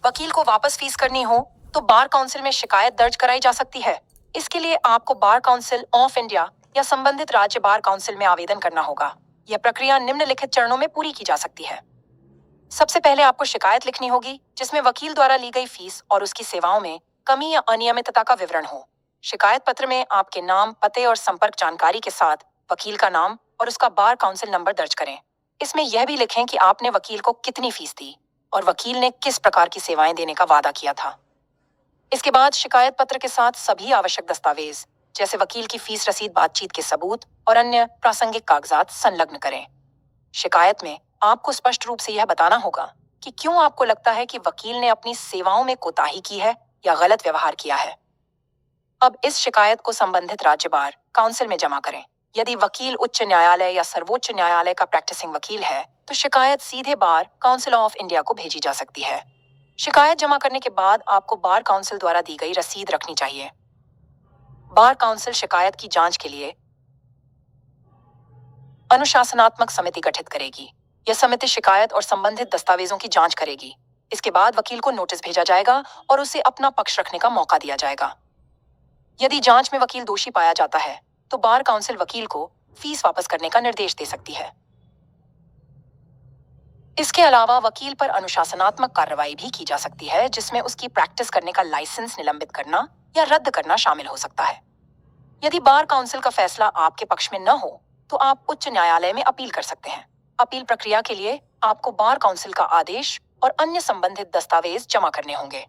वकील को वापस फीस करनी हो तो बार काउंसिल में शिकायत दर्ज कराई जा सकती है। इसके लिए आपको बार काउंसिल ऑफ इंडिया या संबंधित राज्य बार काउंसिल में आवेदन करना होगा। यह प्रक्रिया निम्नलिखित चरणों में पूरी की जा सकती है। सबसे पहले आपको शिकायत लिखनी होगी जिसमें वकील द्वारा ली गई फीस और उसकी सेवाओं में कमी या अनियमितता का विवरण हो। शिकायत पत्र में आपके नाम, पते और संपर्क जानकारी के साथ वकील का नाम और उसका बार काउंसिल नंबर दर्ज करें। इसमें यह भी लिखें कि आपने वकील को कितनी फीस दी और वकील ने किस प्रकार की सेवाएं देने का वादा किया था। इसके बाद शिकायत पत्र के साथ सभी आवश्यक दस्तावेज जैसे वकील की फीस रसीद, बातचीत के सबूत और अन्य प्रासंगिक कागजात संलग्न करें। शिकायत में आपको स्पष्ट रूप से यह बताना होगा कि क्यों आपको लगता है कि वकील ने अपनी सेवाओं में कोताही की है या गलत व्यवहार किया है। अब इस शिकायत को संबंधित राज्य बार काउंसिल में जमा करें। यदि वकील उच्च न्यायालय या सर्वोच्च न्यायालय का प्रैक्टिसिंग वकील है तो शिकायत सीधे बार काउंसिल ऑफ इंडिया को भेजी जा सकती है। शिकायत जमा करने के बाद आपको बार काउंसिल द्वारा दी गई रसीद रखनी चाहिए। बार काउंसिल शिकायत की जांच के लिए अनुशासनात्मक समिति गठित करेगी। यह समिति शिकायत और संबंधित दस्तावेजों की जांच करेगी। इसके बाद वकील को नोटिस भेजा जाएगा और उसे अपना पक्ष रखने का मौका दिया जाएगा। यदि जांच में वकील दोषी पाया जाता है तो बार काउंसिल वकील को फीस वापस करने का निर्देश दे सकती है। इसके अलावा वकील पर अनुशासनात्मक कार्रवाई भी की जा सकती है जिसमें उसकी प्रैक्टिस करने का लाइसेंस निलंबित करना या रद्द करना शामिल हो सकता है। यदि बार काउंसिल का फैसला आपके पक्ष में न हो तो आप उच्च न्यायालय में अपील कर सकते हैं। अपील प्रक्रिया के लिए आपको बार काउंसिल का आदेश और अन्य संबंधित दस्तावेज जमा करने होंगे।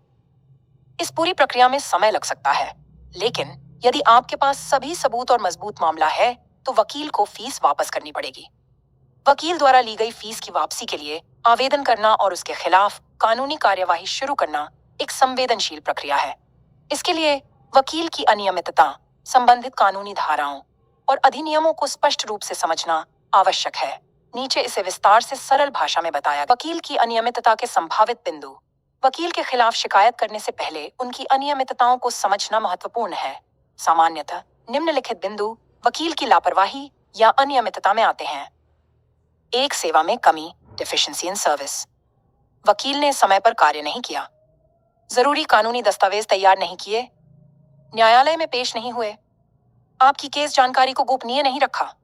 इस पूरी प्रक्रिया में समय लग सकता है, लेकिन यदि आपके पास सभी सबूत और मजबूत मामला है तो वकील को फीस वापस करनी पड़ेगी। वकील द्वारा ली गई फीस की वापसी के लिए आवेदन करना और उसके खिलाफ कानूनी कार्यवाही शुरू करना एक संवेदनशील प्रक्रिया है। इसके लिए वकील की अनियमितता, संबंधित कानूनी धाराओं और अधिनियमों को स्पष्ट रूप से समझना आवश्यक है। नीचे इसे विस्तार से सरल भाषा में बताया। वकील की अनियमितता के संभावित बिंदु। वकील के खिलाफ शिकायत करने से पहले उनकी अनियमितताओं को समझना महत्वपूर्ण है। सामान्यतः निम्नलिखित बिंदु वकील की लापरवाही या अनियमितता में आते हैं। एक, सेवा में कमी, डेफिशिएंसी इन सर्विस। वकील ने समय पर कार्य नहीं किया, जरूरी कानूनी दस्तावेज तैयार नहीं किए, न्यायालय में पेश नहीं हुए, आपकी केस जानकारी को गोपनीय नहीं रखा,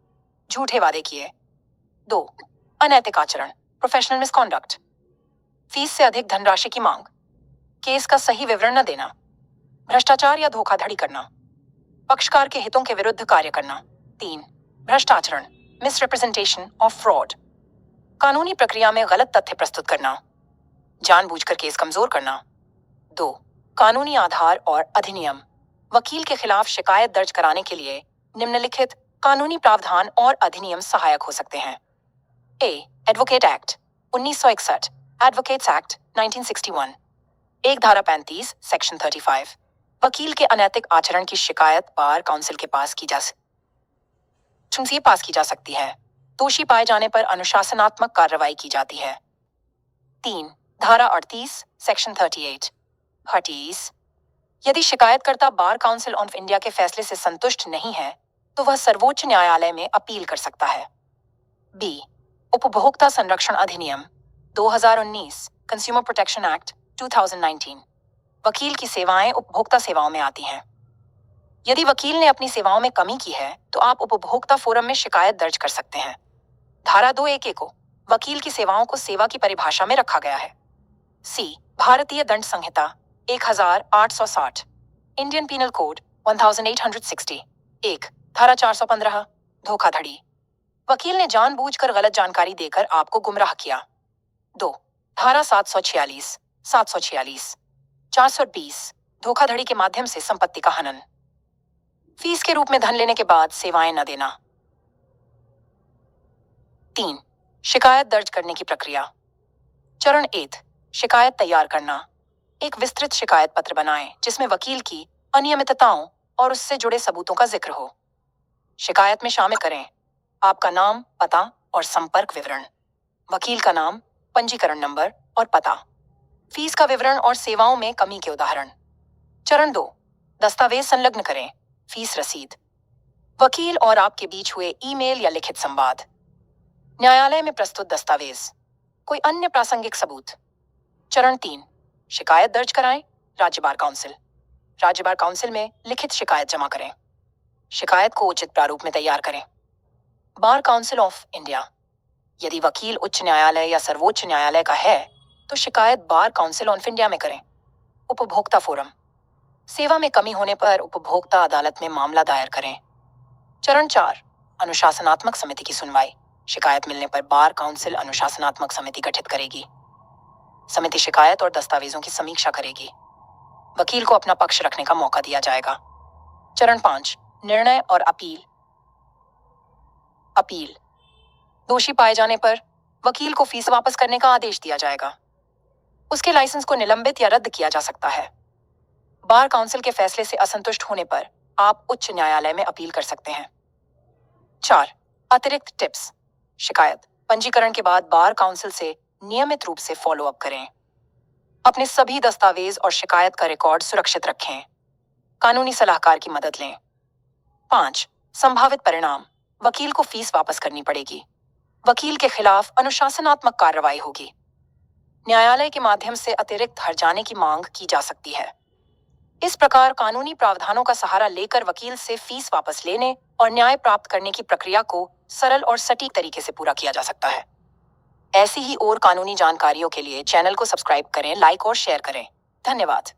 झूठे वादे किए। 2, अनैतिक आचरण, प्रोफेशनल मिसकॉन्डक्ट। फीस से अधिक धनराशि की मांग, केस का सही विवरण न देना, भ्रष्टाचार या धोखाधड़ी करना, पक्षकार के हितों के विरुद्ध कार्य करना। 3, भ्रष्ट आचरण, मिसरिप्रेजेंटेशन और फ्रॉड। कानूनी प्रक्रिया में गलत तथ्य प्रस्तुत करना, जानबूझकर केस कमजोर करना। 2, कानूनी आधार और अधिनियम। वकील के खिलाफ शिकायत दर्ज कराने के लिए निम्नलिखित कानूनी प्रावधान और अधिनियम सहायक हो सकते हैं। ए, एडवोकेट एक्ट 1961, एडवोकेट्स एक्ट 1961। एक धारा 35, सेक्शन 35। वकील के अनैतिक आचरण की शिकायत बार काउंसिल के पास की जा सकती है। दोषी पाए जाने पर अनुशासनात्मक कार्रवाई की जाती है। 3, धारा 38, सेक्शन 38। यदि शिकायतकर्ता बार काउंसिल ऑफ इंडिया के फैसले से संतुष्ट नहीं है तो वह सर्वोच्च न्यायालय में अपील कर सकता है। बी, उपभोक्ता संरक्षण अधिनियम 2019, कंज्यूमर प्रोटेक्शन एक्ट 2019। वकील की सेवाएं उपभोक्ता सेवाओं में आती हैं। यदि वकील ने अपनी सेवाओं में कमी की है तो आप उपभोक्ता फोरम में शिकायत दर्ज कर सकते हैं। धारा 2(1)(a) को वकील की सेवाओं को सेवा की परिभाषा में रखा गया है। सी, भारतीय दंड संहिता 1860, इंडियन पीनल कोड 1860। 1, धारा 415, धोखाधड़ी। वकील ने जानबूझकर गलत जानकारी देकर आपको गुमराह किया। 2, धारा 746, 420, धोखाधड़ी के माध्यम से संपत्ति का हनन। फीस के रूप में धन लेने के बाद सेवाएं न देना। 3, शिकायत दर्ज करने की प्रक्रिया। चरण 1, शिकायत तैयार करना। एक विस्तृत शिकायत पत्र बनाएं जिसमें वकील की अनियमितताओं और उससे जुड़े सबूतों का जिक्र हो। शिकायत में शामिल करें आपका नाम, पता और संपर्क विवरण, वकील का नाम, पंजीकरण नंबर और पता, फीस का विवरण और सेवाओं में कमी के उदाहरण। चरण 2, दस्तावेज संलग्न करें, फीस रसीद, वकील और आपके बीच हुए ईमेल या लिखित संवाद, न्यायालय में प्रस्तुत दस्तावेज, कोई अन्य प्रासंगिक सबूत। चरण 3, शिकायत दर्ज कराएं। राज्य बार काउंसिल। राज्य बार काउंसिल में लिखित शिकायत जमा करें। शिकायत को उचित प्रारूप में तैयार करें। Bar council of India. यदि वकील उच्च न्यायालय या सर्वोच्च न्यायालय का है तो शिकायत बार काउंसिल ऑफ इंडिया में करें। उपभोक्ता फोरम। सेवा में कमी होने पर उपभोक्ता अदालत में मामला दायर करें। चरण 4, अनुशासनात्मक समिति की सुनवाई। शिकायत मिलने पर बार काउंसिल अनुशासनात्मक समिति गठित करेगी। समिति शिकायत और दस्तावेजों की समीक्षा करेगी। वकील को अपना पक्ष रखने का मौका दिया जाएगा। चरण 5, निर्णय और अपील। अपील। दोषी पाए जाने पर वकील को फीस वापस करने का आदेश दिया जाएगा। उसके लाइसेंस को निलंबित या रद्द किया जा सकता है। बार काउंसिल के फैसले से असंतुष्ट होने पर आप उच्च न्यायालय में अपील कर सकते हैं। 4, अतिरिक्त टिप्स। शिकायत पंजीकरण के बाद बार काउंसिल से नियमित रूप से फॉलो अप करें। अपने सभी दस्तावेज और शिकायत का रिकॉर्ड सुरक्षित रखें। कानूनी सलाहकार की मदद लें। 5, संभावित परिणाम। वकील को फीस वापस करनी पड़ेगी। वकील के खिलाफ अनुशासनात्मक कार्रवाई होगी। न्यायालय के माध्यम से अतिरिक्त हर्जाने की मांग की जा सकती है। इस प्रकार कानूनी प्रावधानों का सहारा लेकर वकील से फीस वापस लेने और न्याय प्राप्त करने की प्रक्रिया को सरल और सटीक तरीके से पूरा किया जा सकता है। ऐसी ही और कानूनी जानकारियों के लिए चैनल को सब्सक्राइब करें, लाइक और शेयर करें। धन्यवाद।